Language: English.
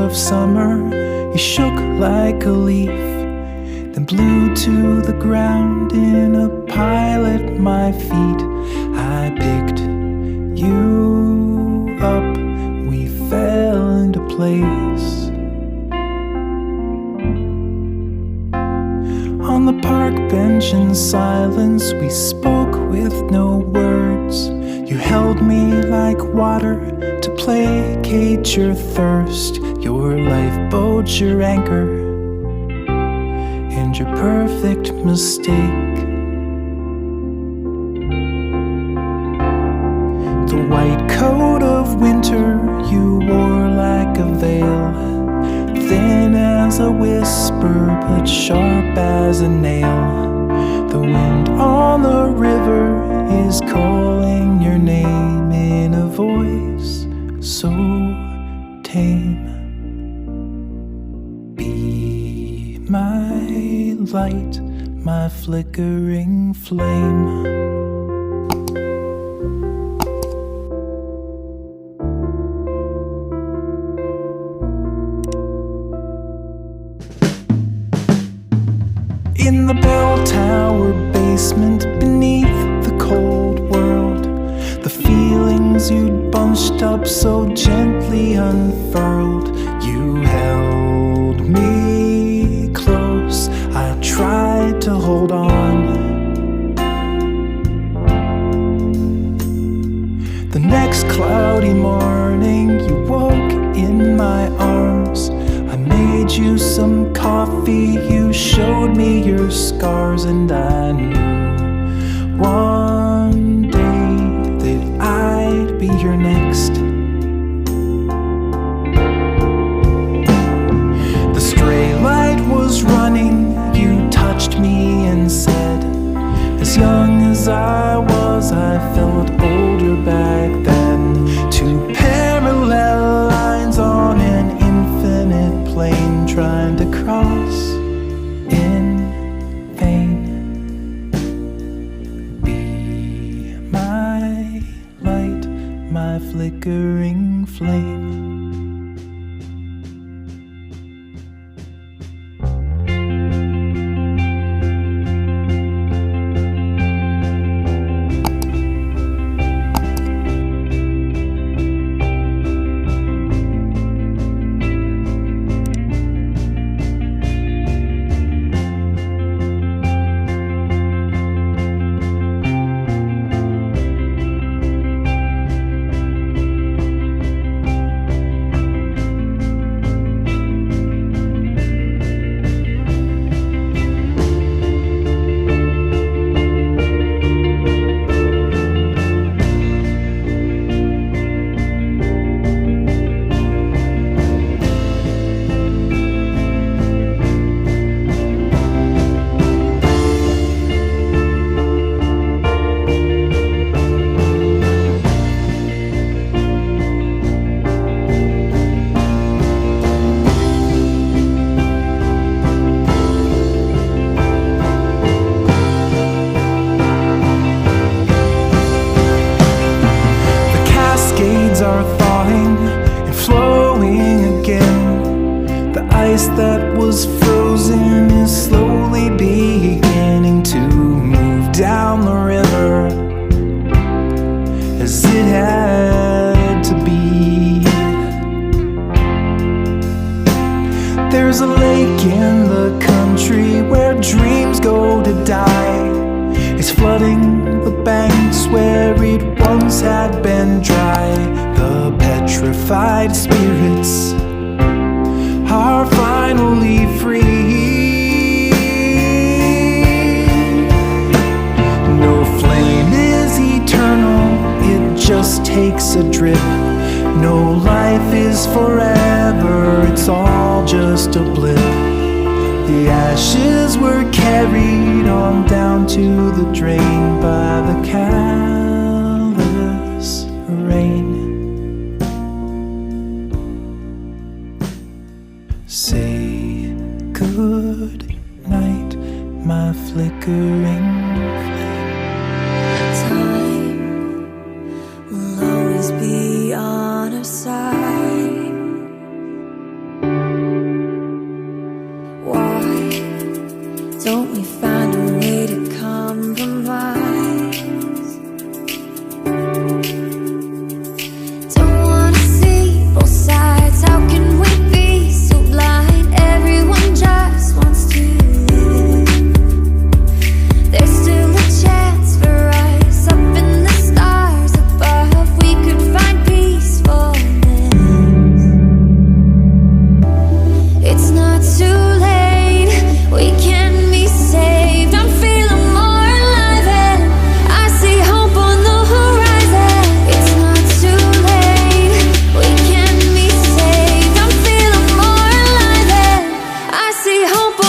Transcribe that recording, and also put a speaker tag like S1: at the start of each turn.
S1: of summer, you shook like a leaf, then blew to the ground in a pile at my feet. I picked you up, we fell into place. On the park bench in silence, we spoke with no words. You held me like water to placate your thirst. Your lifeboat, your anchor, and your perfect mistake. The white coat of winter you wore like a veil, thin as a whisper but sharp as a nail. The wind on the river is calling your name in a voice so tame. Be my light, my flickering flame. In the bell tower basement beneath the cold world, the feelings you'd bunched up so gently unfurled. You held me close, I tried to hold on. The next cloudy morning you woke in my arms. I made you some coffee, you showed me your scars, and I knew one day that I'd be your next. The stray light was running, you touched me and said, as young as I was, I felt older back then. Two parallel lines on an infinite plane, trying to cross in vain. Be my light, my flickering flame. That was frozen is slowly beginning to move down the river as it had to be. There's a lake in the country where dreams go to die. It's flooding the banks where it once had been dry. The petrified spirits are finally free. No flame is eternal, it just takes a drip. No life is forever, it's all just a blip. The ashes were carried on down to the drain by the callous rain. Say good night, my flickering flame.
S2: Time will always be on our side. don't we find